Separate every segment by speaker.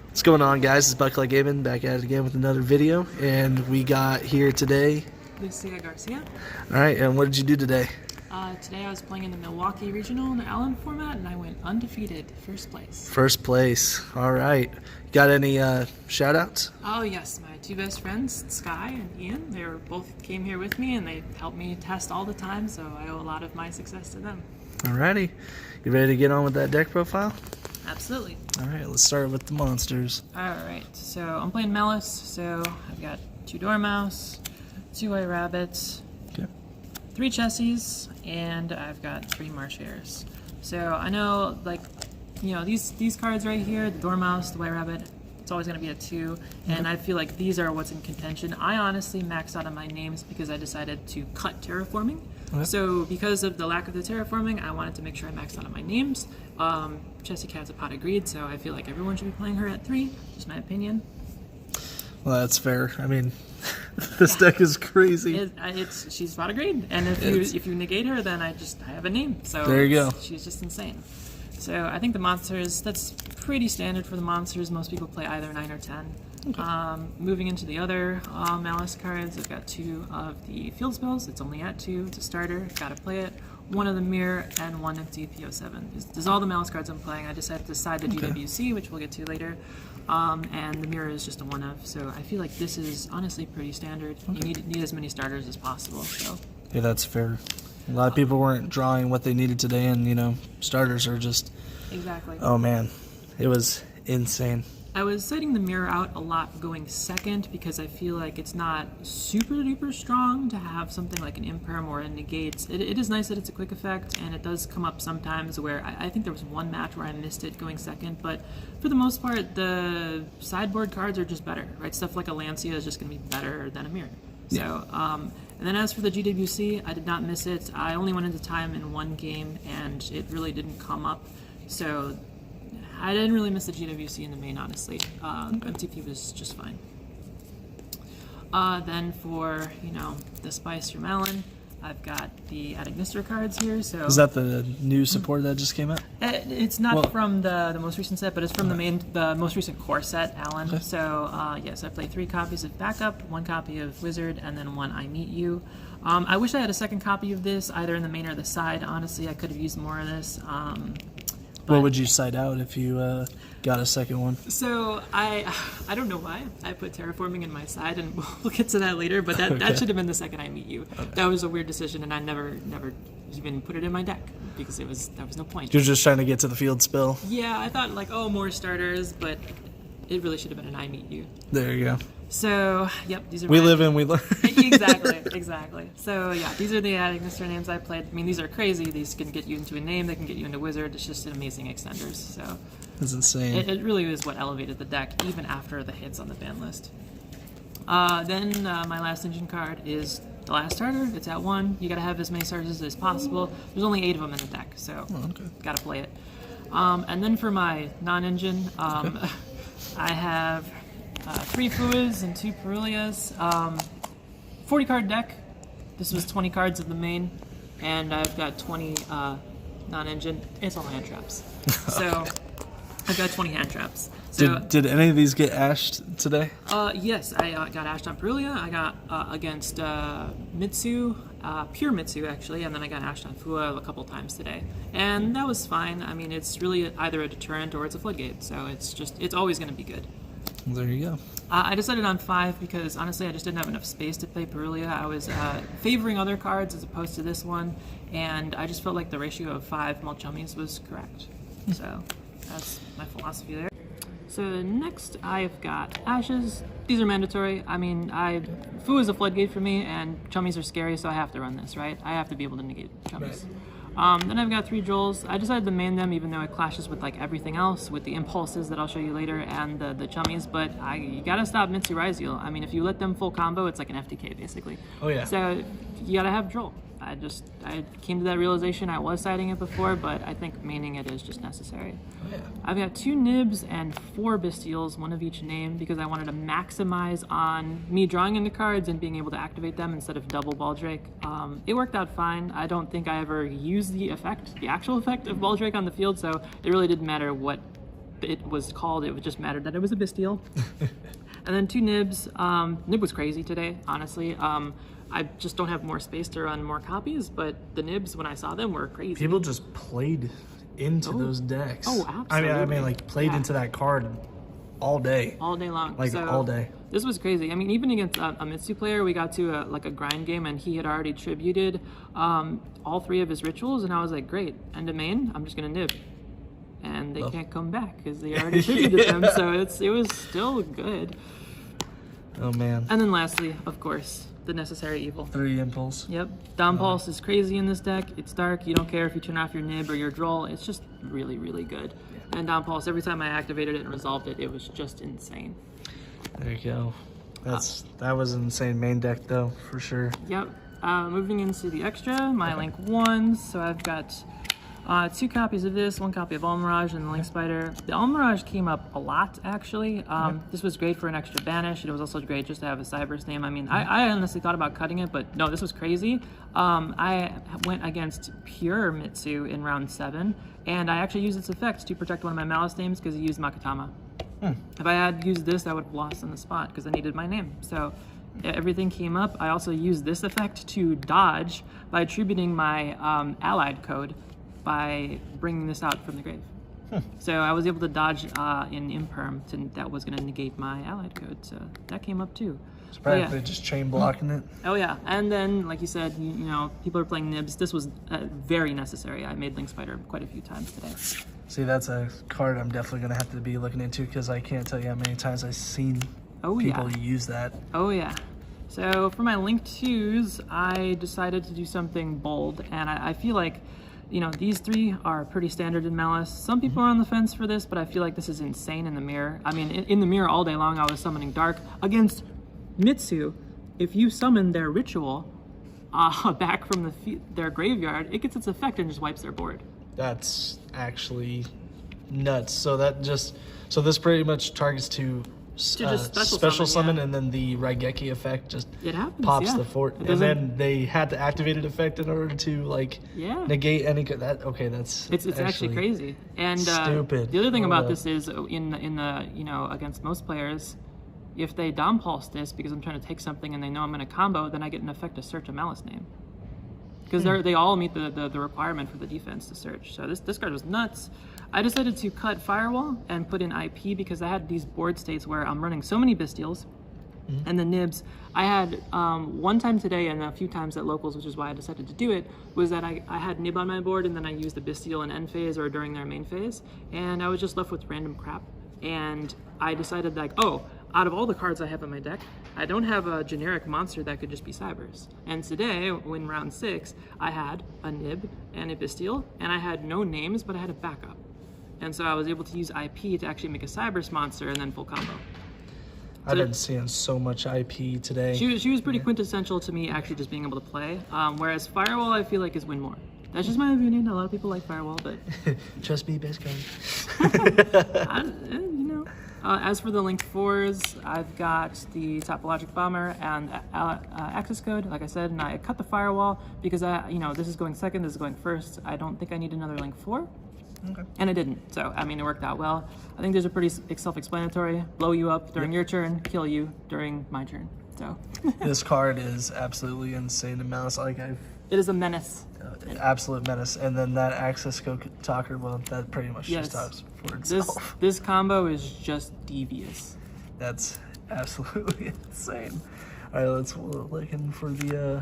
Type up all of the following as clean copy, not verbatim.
Speaker 1: What's going on, guys? It's Buttcluck Gaming back at it again with another video, and we got here today
Speaker 2: Lucia Garcia.
Speaker 1: Alright, and what did you do today?
Speaker 2: Today I was playing in the Milwaukee Regional in the Allen format, and I went undefeated, first place.
Speaker 1: First place. Alright. Got any shout outs?
Speaker 2: Oh yes, my two best friends, Sky and Ian, they both came here with me and they helped me test all the time, so I owe a lot of my success to them.
Speaker 1: Alrighty. You ready to get on with that deck profile?
Speaker 2: Absolutely.
Speaker 1: Alright, let's start with the monsters.
Speaker 2: Alright, so I'm playing MALISS, so I've got 2 Dormouse, 2 White Rabbits,
Speaker 1: Okay.
Speaker 2: 3 Chessies, and I've got 3 Marsh Hares. So I know, like, you know, these cards right here, the Dormouse, the White Rabbit, it's always going to be a 2, and I feel like these are what's in contention. I honestly maxed out on my names because I decided to cut terraforming.
Speaker 1: Okay.
Speaker 2: So because of the lack of the terraforming, I wanted to make sure I maxed out on my names. Chessie Cat's a pot of greed, so I feel like everyone should be playing her at 3, just my opinion.
Speaker 1: Well, that's fair. I mean, this deck is crazy.
Speaker 2: She's a pot of greed, and if you negate her, then I have a name. So
Speaker 1: there you go.
Speaker 2: She's just insane. So I think the monsters, that's pretty standard for the monsters. Most people play either 9 or 10. Okay. Moving into the other MALISS cards, I've got 2 of the field spells. It's only at 2. It's a starter. Gotta play it. 1 of the mirror and 1 of DPO7. This is all the MALISS cards I'm playing. I decided to side the GWC, which we'll get to later. And the mirror is just a 1 of. So I feel like this is honestly pretty standard. You need as many starters as possible. So
Speaker 1: Yeah, that's fair. A lot of people weren't drawing what they needed today, and you know, starters are just oh man, it was insane.
Speaker 2: I was setting the mirror out a lot going second because I feel like it's not super duper strong to have something like an imperm or a negates. It is nice that it's a quick effect, and it does come up sometimes where I think there was one match where I missed it going second, but for the most part the sideboard cards are just better, right? Stuff like a Lancia is just going to be better than a mirror. So, and then as for the GWC, I did not miss it. I only went into time in 1 game, and it really didn't come up. So I didn't really miss the GWC in the main, honestly. MTP was just fine. Then for, you know, the Spice from Allen, I've got the Adagnister cards here. So
Speaker 1: is that the new support that just came out?
Speaker 2: It's not from the most recent set, but it's from the most recent core set, Allen.
Speaker 1: Okay.
Speaker 2: So yes, I played 3 copies of Backup, 1 copy of Wizard, and then 1 I Meet You. I wish I had a second copy of this, either in the main or the side. Honestly, I could have used more of this.
Speaker 1: What would you side out if you got a second one?
Speaker 2: So I don't know why I put terraforming in my side, and we'll get to that later. But that should have been the second I Meet You. Okay. That was a weird decision, and I never even put it in my deck because there was no point.
Speaker 1: You're just trying to get to the field spill.
Speaker 2: Yeah, I thought like, oh, more starters, but it really should have been an I Meet You.
Speaker 1: There you go.
Speaker 2: So, yep, these are
Speaker 1: we live and we learn.
Speaker 2: Exactly. So, yeah, these are the Adagnister names I played. I mean, these are crazy. These can get you into a name. They can get you into Wizard. It's just an amazing extenders. So,
Speaker 1: that's insane.
Speaker 2: It really is what elevated the deck, even after the hits on the ban list. Then my last engine card is the last starter. It's at 1. You got to have as many starters as possible. There's only 8 of them in the deck, so got to play it. And then for my non-engine, I have 3 Fuas and 2 Perulias. 40 card deck. This was 20 cards of the main, and I've got 20 non-engine. It's all hand traps. So I've got 20 hand traps. So
Speaker 1: did any of these get ashed today?
Speaker 2: Yes, I got ashed on Perulia. I got against Mitsu, pure Mitsu actually, and then I got ashed on Fua a couple times today, and that was fine. I mean, it's really either a deterrent or it's a floodgate, so it's always going to be good.
Speaker 1: There you go.
Speaker 2: I decided on 5 because honestly I just didn't have enough space to play Perulia. I was favoring other cards as opposed to this one, and I just felt like the ratio of 5 Mulchummies was correct. So that's my philosophy there. So next I've got Ashes. These are mandatory. I mean, Fu is a floodgate for me, and Chummies are scary, so I have to run this, right? I have to be able to negate Chummies. Then I've got 3 Joels. I decided to main them even though it clashes with like everything else, with the impulses that I'll show you later and the Chummies, but you gotta stop Mitsu Raizel. I mean, if you let them full combo, it's like an FTK basically. Oh yeah. So you gotta have Joel. I came to that realization. I was citing it before, but I think maining it is just necessary. Oh, yeah. I've got 2 Nibs and 4 Bestials, 1 of each name, because I wanted to maximize on me drawing into cards and being able to activate them instead of double Baldrake. It worked out fine. I don't think I ever used the actual effect of Baldrake on the field, so it really didn't matter what it was called. It just mattered that it was a Bastille. And then 2 nibs. Nib was crazy today, honestly. I just don't have more space to run more copies, but the nibs, when I saw them, were crazy.
Speaker 1: People just played into those decks.
Speaker 2: Oh, absolutely.
Speaker 1: I mean, like played into that card all day.
Speaker 2: All day long.
Speaker 1: Like all day.
Speaker 2: This was crazy. I mean, even against a Mitsu player, we got to a grind game, and he had already tributed all 3 of his rituals, and I was like, great, end of main, I'm just gonna nib. And they can't come back because they already tributed them, so it was still good.
Speaker 1: Oh man.
Speaker 2: And then lastly, of course, the necessary evil.
Speaker 1: 3 impulse.
Speaker 2: Yep. Down pulse is crazy in this deck. It's dark. You don't care if you turn off your nib or your droll. It's just really, really good. Yeah. And down pulse, every time I activated it and resolved it, it was just insane.
Speaker 1: There you go. That was an insane main deck though, for sure.
Speaker 2: Yep. Moving into the extra, my Link 1s. So I've got 2 copies of this, 1 copy of Almirage and the Link Spider. The Almirage came up a lot, actually. This was great for an extra banish. It was also great just to have a Cyber's name. I mean, I honestly thought about cutting it, but no, this was crazy. I went against pure Mitsu in round 7, and I actually used its effect to protect one of my Malice names because he used Makatama. If I had used this, I would have lost on the spot because I needed my name. So everything came up. I also used this effect to dodge by attributing my allied code by bringing this out from the grave. So I was able to dodge in Imperm that was going to negate my allied code. So that came up too.
Speaker 1: It's practically just chain blocking it.
Speaker 2: Oh yeah, and then like you said, you know, people are playing nibs. This was very necessary. I made Link Spider quite a few times today.
Speaker 1: See, that's a card I'm definitely going to have to be looking into because I can't tell you how many times I've seen people use that.
Speaker 2: Oh yeah. So for my Link 2s, I decided to do something bold, and I feel like, you know, these 3 are pretty standard in Malice. Some people are on the fence for this, but I feel like this is insane in the mirror. I mean, in the mirror all day long, I was summoning Dark against Mitsu. If you summon their ritual back from their graveyard, it gets its effect and just wipes their board. That's
Speaker 1: actually nuts. So this pretty much targets to
Speaker 2: just
Speaker 1: special summon, and then the Raigeki effect just pops the fort, and then they had the activated effect in order to like negate any that. Okay, it's
Speaker 2: actually crazy and
Speaker 1: stupid.
Speaker 2: The other thing about this is in the you know, against most players, if they down pulse this because I'm trying to take something and they know I'm going to combo, then I get an effect to search a Malice name. Because they all meet the requirement for the defense to search. So this card was nuts. I decided to cut Firewall and put in IP because I had these board states where I'm running so many Bastilles and the nibs. I had one time today and a few times at locals, which is why I decided to do it, was that I had nib on my board and then I used the Bastille in end phase or during their main phase, and I was just left with random crap. And I decided like, oh, out of all the cards I have in my deck, I don't have a generic monster that could just be Cybers. And today, in round 6, I had a Nib and a Bastille, and I had no names, but I had a backup. And so I was able to use IP to actually make a Cybers monster and then full combo.
Speaker 1: I've been seeing so much IP today.
Speaker 2: She was pretty quintessential to me actually just being able to play, whereas Firewall I feel like is win more. That's just my opinion. A lot of people like Firewall, but...
Speaker 1: Trust me, best card.
Speaker 2: You know. As for the Link 4s, I've got the Topologic Bomber and access code, like I said, and I cut the Firewall because this is going second, this is going first. I don't think I need another Link 4. Okay. And I didn't, so I mean it worked out well. I think these are pretty self-explanatory. Blow you up during your turn, kill you during my turn. So
Speaker 1: this card is absolutely insane in Malice.
Speaker 2: It is a menace.
Speaker 1: Absolute menace. And then that access code talker, well, that pretty much just talks for itself.
Speaker 2: This combo is just devious.
Speaker 1: That's absolutely insane. All right, let's look in for the...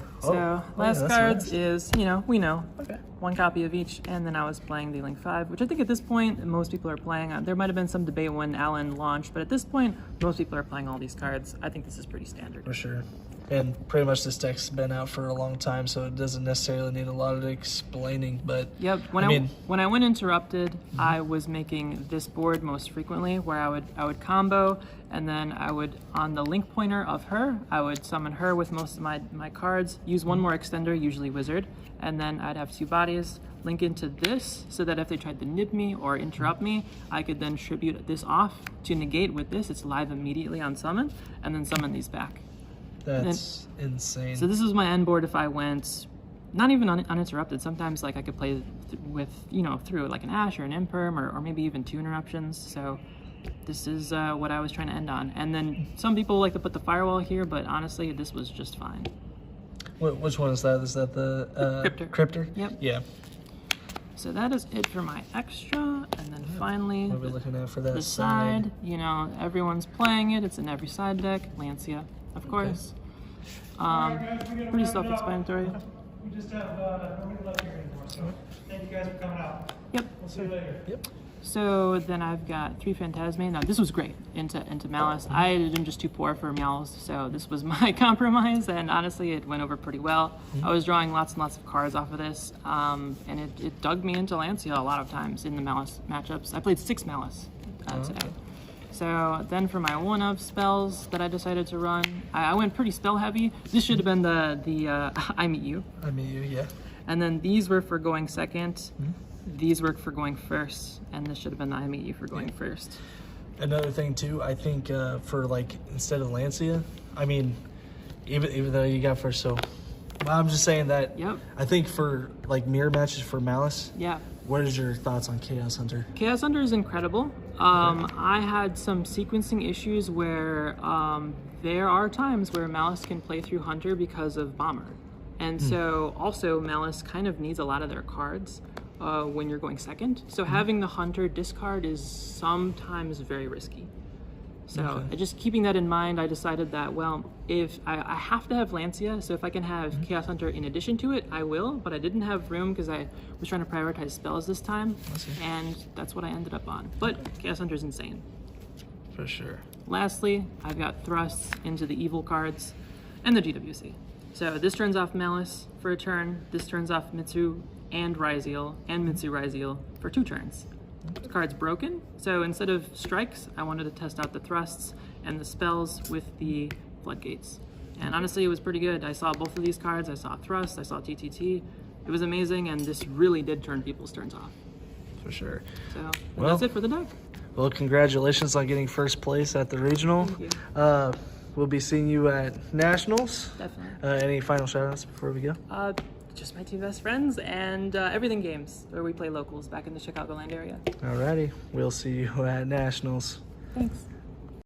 Speaker 2: last cards is, we know.
Speaker 1: Okay.
Speaker 2: 1 copy of each, and then I was playing the Link 5, which I think at this point most people are playing. There might have been some debate when Alan launched, but at this point most people are playing all these cards. I think this is pretty standard.
Speaker 1: For sure. And pretty much this deck's been out for a long time, so it doesn't necessarily need a lot of explaining, but...
Speaker 2: Yep, when I went Interrupted, I was making this board most frequently, where I would combo, and then I would, on the link pointer of her, I would summon her with most of my cards, use 1 more extender, usually Wizard, and then I'd have 2 bodies, link into this, so that if they tried to nib me or interrupt me, I could then tribute this off to negate with this. It's live immediately on summon, and then summon these back.
Speaker 1: That's insane.
Speaker 2: So this is my end board if I went not even uninterrupted. Sometimes like I could play through like an Ash or an Imperm or maybe even 2 interruptions. So this is what I was trying to end on. And then some people like to put the Firewall here, but honestly, this was just fine.
Speaker 1: Which one is that? Is that the Cryptor?
Speaker 2: Yep.
Speaker 1: Yeah.
Speaker 2: So that is it for my extra, and then finally,
Speaker 1: what are we looking at for that
Speaker 2: the side? Everyone's playing it. It's in every side deck. Lancia, of course. Pretty self-explanatory.
Speaker 3: We just have nobody left here anymore, so thank you guys for coming out.
Speaker 2: Yep.
Speaker 3: We'll see you later.
Speaker 1: Yep.
Speaker 2: So then I've got 3 Phantasme. Now this was great into Malice. I am just too poor for Meows, so this was my compromise, and honestly it went over pretty well. I was drawing lots and lots of cards off of this, and it dug me into Lancia a lot of times in the Malice matchups. I played 6 Malice today. So then for my 1-of spells that I decided to run, I went pretty spell heavy. This should have been the I Meet You.
Speaker 1: I Meet You, yeah.
Speaker 2: And then these were for going second. These work for going first, and this should have been the I Meet You for going first.
Speaker 1: Another thing too, I think for like instead of Lancia, I mean, even though you got first, so I'm just saying that.
Speaker 2: Yep.
Speaker 1: I think for like mirror matches for Malice.
Speaker 2: Yeah.
Speaker 1: What is your thoughts on Chaos Hunter?
Speaker 2: Chaos Hunter is incredible. I had some sequencing issues where there are times where Malice can play through Hunter because of Bomber, and so also Malice kind of needs a lot of their cards. When you're going second. So having the Hunter discard is sometimes very risky. So just keeping that in mind, I decided that, well, if I have to have Lancia, so if I can have Chaos Hunter in addition to it, I will, but I didn't have room because I was trying to prioritize spells this time, and that's what I ended up on. But Chaos Hunter's insane.
Speaker 1: For sure.
Speaker 2: Lastly, I've got thrusts into the evil cards and the GWC. So this turns off Malice for a turn, this turns off Mitsu and Ryzeal and Mitsu Ryzeal for 2 turns. The card's broken, so instead of strikes, I wanted to test out the thrusts and the spells with the floodgates. And honestly, it was pretty good. I saw both of these cards. I saw thrust, I saw TTT. It was amazing, and this really did turn people's turns off.
Speaker 1: For sure.
Speaker 2: So that's it for the deck.
Speaker 1: Well, congratulations on getting first place at the regional.
Speaker 2: Thank you.
Speaker 1: We'll be seeing you at Nationals.
Speaker 2: Definitely.
Speaker 1: Any final shout-outs before we go?
Speaker 2: Just my 2 best friends and Everything Games, where we play locals back in the Chicagoland area.
Speaker 1: Alrighty, we'll see you at Nationals.
Speaker 2: Thanks.